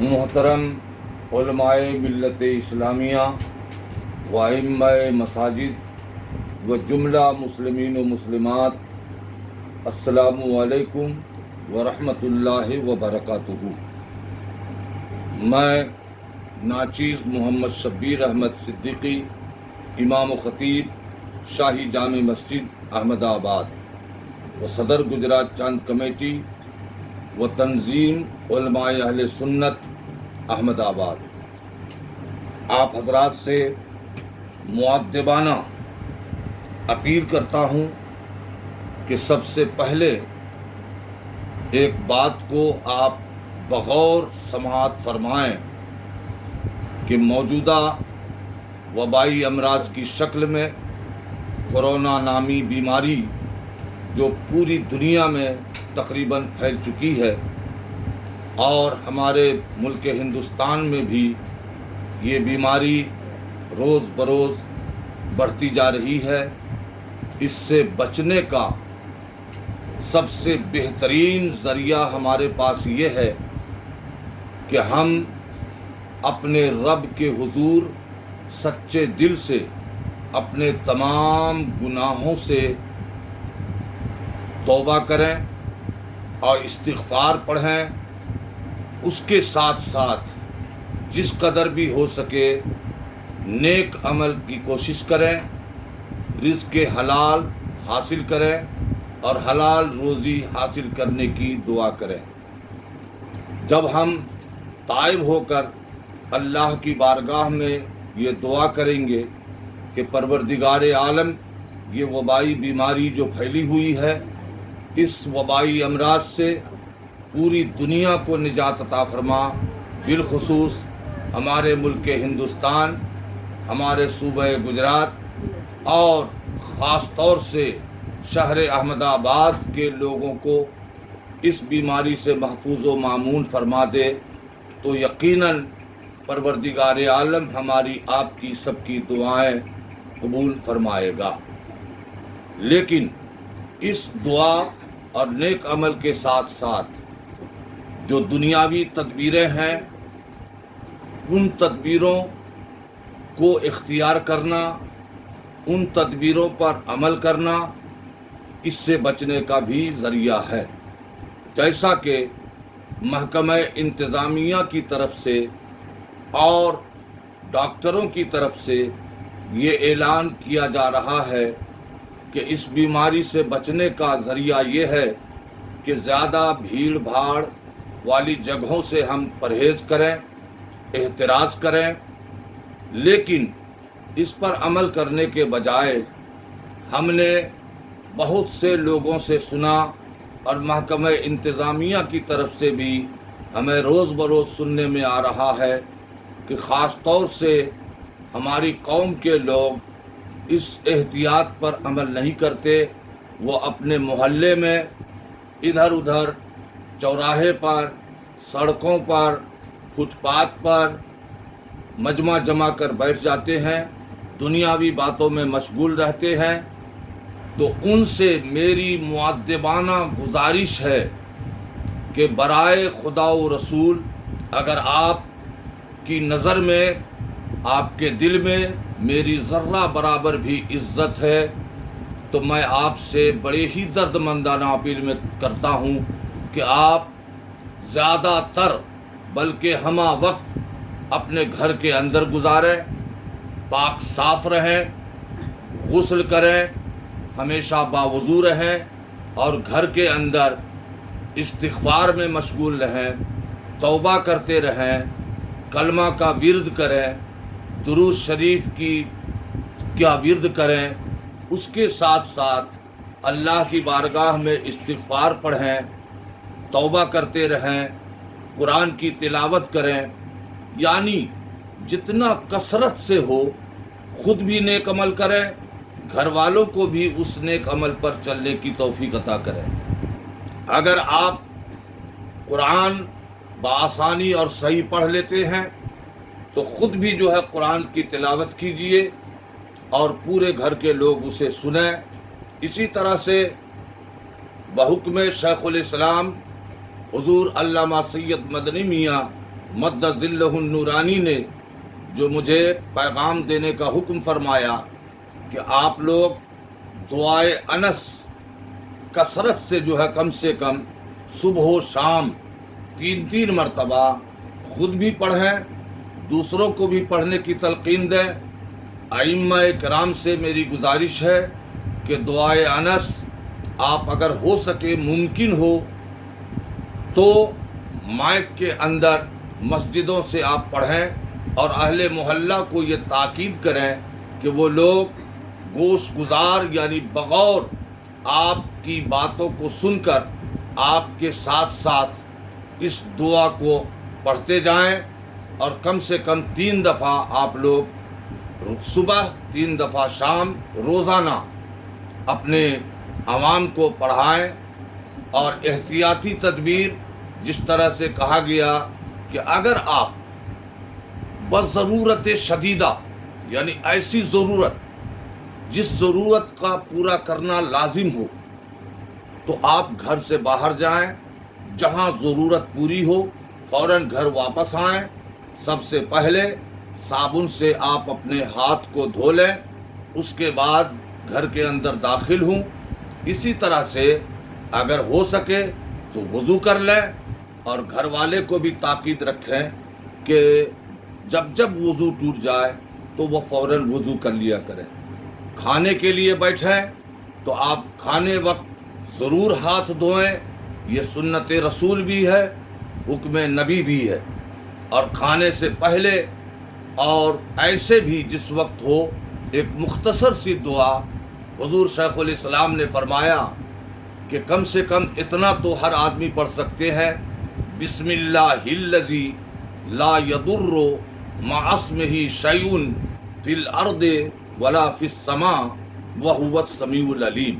محترم علماء ملت اسلامیہ و ائمہ مساجد و جملہ مسلمین و مسلمات، السلام علیکم ورحمۃ اللہ وبرکاتہ۔ میں ناچیز محمد شبیر احمد صدیقی، امام و خطیب شاہی جامع مسجد احمد آباد و صدر گجرات چاند کمیٹی و تنظیم علماء اہل سنت احمد آباد، آپ حضرات سے مؤدبانہ اپیل کرتا ہوں کہ سب سے پہلے ایک بات کو آپ بغور سماعت فرمائیں کہ موجودہ وبائی امراض کی شکل میں کورونا نامی بیماری جو پوری دنیا میں تقریباً پھیل چکی ہے اور ہمارے ملک ہندوستان میں بھی یہ بیماری روز بروز بڑھتی جا رہی ہے، اس سے بچنے کا سب سے بہترین ذریعہ ہمارے پاس یہ ہے کہ ہم اپنے رب کے حضور سچے دل سے اپنے تمام گناہوں سے توبہ کریں اور استغفار پڑھیں، اس کے ساتھ ساتھ جس قدر بھی ہو سکے نیک عمل کی کوشش کریں، رزق حلال حاصل کریں اور حلال روزی حاصل کرنے کی دعا کریں۔ جب ہم تائب ہو کر اللہ کی بارگاہ میں یہ دعا کریں گے کہ پروردگار عالم، یہ وبائی بیماری جو پھیلی ہوئی ہے، اس وبائی امراض سے پوری دنیا کو نجات عطا فرما، بالخصوص ہمارے ملک ہندوستان، ہمارے صوبہ گجرات اور خاص طور سے شہر احمد آباد کے لوگوں کو اس بیماری سے محفوظ و مامون فرما دے، تو یقیناً پروردگار عالم ہماری آپ کی سب کی دعائیں قبول فرمائے گا۔ لیکن اس دعا اور نیک عمل کے ساتھ ساتھ جو دنیاوی تدبیریں ہیں، ان تدبیروں کو اختیار کرنا، ان تدبیروں پر عمل کرنا اس سے بچنے کا بھی ذریعہ ہے، جیسا کہ محکمہ انتظامیہ کی طرف سے اور ڈاکٹروں کی طرف سے یہ اعلان کیا جا رہا ہے کہ اس بیماری سے بچنے کا ذریعہ یہ ہے کہ زیادہ بھیڑ بھاڑ والی جگہوں سے ہم پرہیز کریں، احتراز کریں، لیکن اس پر عمل کرنے کے بجائے ہم نے بہت سے لوگوں سے سنا اور محکمہ انتظامیہ کی طرف سے بھی ہمیں روز بروز سننے میں آ رہا ہے کہ خاص طور سے ہماری قوم کے لوگ اس احتیاط پر عمل نہیں کرتے، وہ اپنے محلے میں ادھر ادھر چوراہے پر، سڑکوں پر، فٹ پاتھ پر مجمع جما کر بیٹھ جاتے ہیں، دنیاوی باتوں میں مشغول رہتے ہیں۔ تو ان سے میری مؤدبانہ گزارش ہے کہ برائے خدا و رسول، اگر آپ کی نظر میں، آپ کے دل میں میری ذرہ برابر بھی عزت ہے، تو میں آپ سے بڑے ہی درد مندانہ اپیل میں کرتا ہوں کہ آپ زیادہ تر بلکہ ہمہ وقت اپنے گھر کے اندر گزاریں، پاک صاف رہیں، غسل کریں، ہمیشہ باوضو رہیں اور گھر کے اندر استغفار میں مشغول رہیں، توبہ کرتے رہیں، کلمہ کا ورد کریں، درود شریف کا ورد کریں، اس کے ساتھ ساتھ اللہ کی بارگاہ میں استغفار پڑھیں، توبہ کرتے رہیں، قرآن کی تلاوت کریں، یعنی جتنا کثرت سے ہو خود بھی نیک عمل کریں، گھر والوں کو بھی اس نیک عمل پر چلنے کی توفیق عطا کریں۔ اگر آپ قرآن بآسانی اور صحیح پڑھ لیتے ہیں تو خود بھی جو ہے قرآن کی تلاوت کیجئے اور پورے گھر کے لوگ اسے سنیں۔ اسی طرح سے بحکم شیخ الاسلام حضور علامہ سید مدنی میاں مد ظلہ النورانی نے جو مجھے پیغام دینے کا حکم فرمایا کہ آپ لوگ دعائے انس کثرت سے جو ہے کم سے کم صبح و شام 3 مرتبہ خود بھی پڑھیں، دوسروں کو بھی پڑھنے کی تلقین دیں۔ ائمہ کرام سے میری گزارش ہے کہ دعائے انس آپ اگر ہو سکے ممکن ہو تو مائک کے اندر مسجدوں سے آپ پڑھیں، اور اہل محلہ کو یہ تاکید کریں کہ وہ لوگ گوش گزار یعنی بغور آپ کی باتوں کو سن کر آپ کے ساتھ ساتھ اس دعا کو پڑھتے جائیں، اور کم سے کم 3 دفعہ آپ لوگ صبح 3 دفعہ شام روزانہ اپنے عوام کو پڑھائیں۔ اور احتیاطی تدبیر جس طرح سے کہا گیا کہ اگر آپ بضرورت شدیدہ یعنی ایسی ضرورت جس ضرورت کا پورا کرنا لازم ہو تو آپ گھر سے باہر جائیں، جہاں ضرورت پوری ہو فوراً گھر واپس آئیں، سب سے پہلے صابن سے آپ اپنے ہاتھ کو دھو لیں، اس کے بعد گھر کے اندر داخل ہوں۔ اسی طرح سے اگر ہو سکے تو وضو کر لیں، اور گھر والے کو بھی تاکید رکھیں کہ جب جب وضو ٹوٹ جائے تو وہ فوراً وضو کر لیا کریں۔ کھانے کے لیے بیٹھیں تو آپ کھانے وقت ضرور ہاتھ دھوئیں، یہ سنت رسول بھی ہے، حکم نبی بھی ہے۔ اور کھانے سے پہلے اور ایسے بھی جس وقت ہو ایک مختصر سی دعا حضور شیخ الاسلام نے فرمایا کہ کم سے کم اتنا تو ہر آدمی پڑھ سکتے ہیں، بسم اللہ الذی لا یضر مع اسمہ شیء فی الارض ولا فی السماء وہو السمیع العلیم۔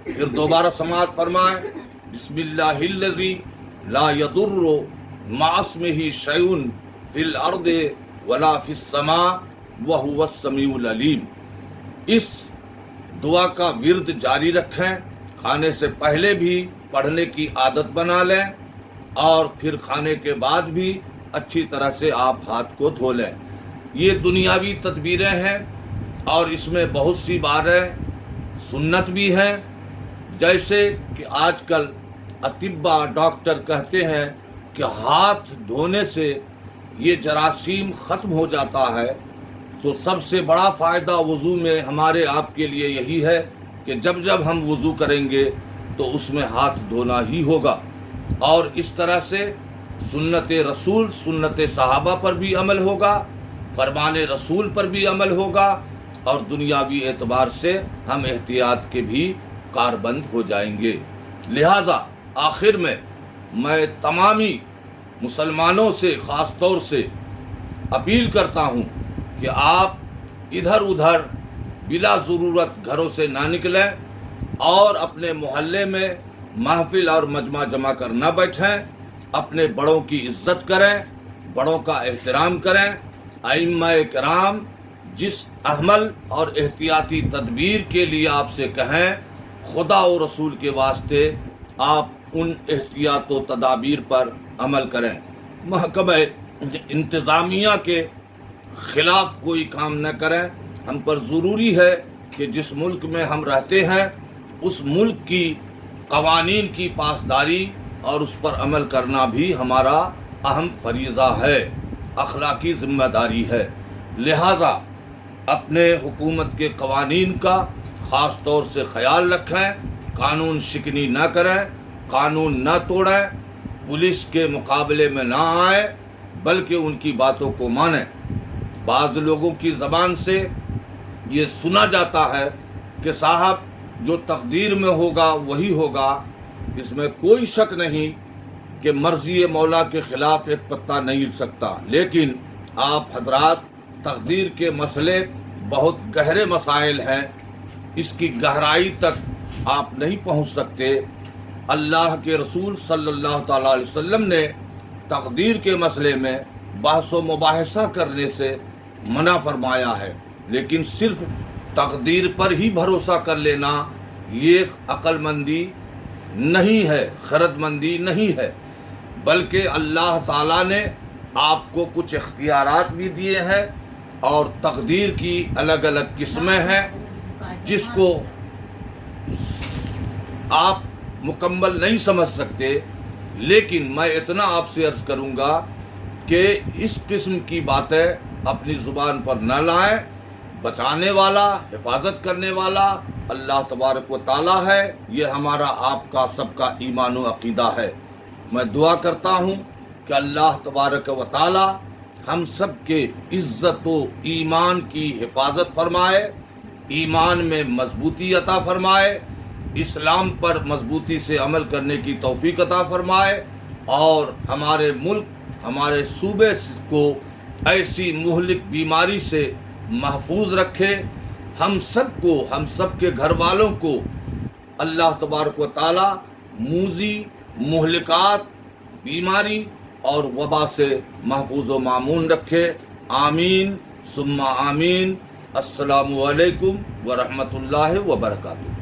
پھر دوبارہ سماعت فرمائیں، بسم اللہ الذی لا یضر مع اسمہ شیء فی الارض ولا فی السماء وہو السمیع العلیم۔ اس دعا کا ورد جاری رکھیں، کھانے سے پہلے بھی پڑھنے کی عادت بنا لیں، اور پھر کھانے کے بعد بھی اچھی طرح سے آپ ہاتھ کو دھو لیں۔ یہ دنیاوی تدبیریں ہیں، اور اس میں بہت سی باتیں سنت بھی ہیں، جیسے کہ آج کل اطباء ڈاکٹر کہتے ہیں کہ ہاتھ دھونے سے یہ جراثیم ختم ہو جاتا ہے، تو سب سے بڑا فائدہ وضو میں ہمارے آپ کے لیے یہی ہے کہ جب جب ہم وضو کریں گے تو اس میں ہاتھ دھونا ہی ہوگا۔ اور اس طرح سے سنت رسول سنت صحابہ پر بھی عمل ہوگا، فرمان رسول پر بھی عمل ہوگا، اور دنیاوی اعتبار سے ہم احتیاط کے بھی کاربند ہو جائیں گے۔ لہٰذا آخر میں تمامی مسلمانوں سے خاص طور سے اپیل کرتا ہوں کہ آپ ادھر ادھر بلا ضرورت گھروں سے نہ نکلیں، اور اپنے محلے میں محفل اور مجمع جمع کر نہ بیٹھیں، اپنے بڑوں کی عزت کریں، بڑوں کا احترام کریں۔ ائمہ کرام جس عمل اور احتیاطی تدبیر کے لیے آپ سے کہیں، خدا و رسول کے واسطے آپ ان احتیاط و تدابیر پر عمل کریں۔ محکمہ انتظامیہ کے خلاف کوئی کام نہ کریں۔ ہم پر ضروری ہے کہ جس ملک میں ہم رہتے ہیں اس ملک کی قوانین کی پاسداری اور اس پر عمل کرنا بھی ہمارا اہم فریضہ ہے، اخلاقی ذمہ داری ہے۔ لہٰذا اپنے حکومت کے قوانین کا خاص طور سے خیال رکھیں، قانون شکنی نہ کریں، قانون نہ توڑیں، پولیس کے مقابلے میں نہ آئیں بلکہ ان کی باتوں کو مانیں۔ بعض لوگوں کی زبان سے یہ سنا جاتا ہے کہ صاحب جو تقدیر میں ہوگا وہی ہوگا، اس میں کوئی شک نہیں کہ مرضی مولا کے خلاف ایک پتا نہیں ہل سکتا، لیکن آپ حضرات تقدیر کے مسئلے بہت گہرے مسائل ہیں، اس کی گہرائی تک آپ نہیں پہنچ سکتے۔ اللہ کے رسول صلی اللہ تعالیٰ علیہ وسلم نے تقدیر کے مسئلے میں بحث و مباحثہ کرنے سے منع فرمایا ہے، لیکن صرف تقدیر پر ہی بھروسہ کر لینا یہ عقل مندی نہیں ہے، خرد مندی نہیں ہے، بلکہ اللہ تعالیٰ نے آپ کو کچھ اختیارات بھی دیے ہیں اور تقدیر کی الگ الگ قسمیں ہیں جس کو آپ مکمل نہیں سمجھ سکتے، لیکن میں اتنا آپ سے عرض کروں گا کہ اس قسم کی باتیں اپنی زبان پر نہ لائیں۔ بچانے والا، حفاظت کرنے والا اللہ تبارک و تعالی ہے۔ یہ ہمارا آپ کا سب کا ایمان و عقیدہ ہے۔ میں دعا کرتا ہوں کہ اللہ تبارک و تعالی ہم سب کے عزت و ایمان کی حفاظت فرمائے، ایمان میں مضبوطی عطا فرمائے، اسلام پر مضبوطی سے عمل کرنے کی توفیق عطا فرمائے، اور ہمارے ملک، ہمارے صوبے کو ایسی مہلک بیماری سے محفوظ رکھے۔ ہم سب کو، ہم سب کے گھر والوں کو اللہ تبارک و تعالی موذی، مہلکات، بیماری اور وبا سے محفوظ و مامون رکھے۔ آمین ثم آمین۔ السلام علیکم ورحمۃ اللہ وبرکاتہ۔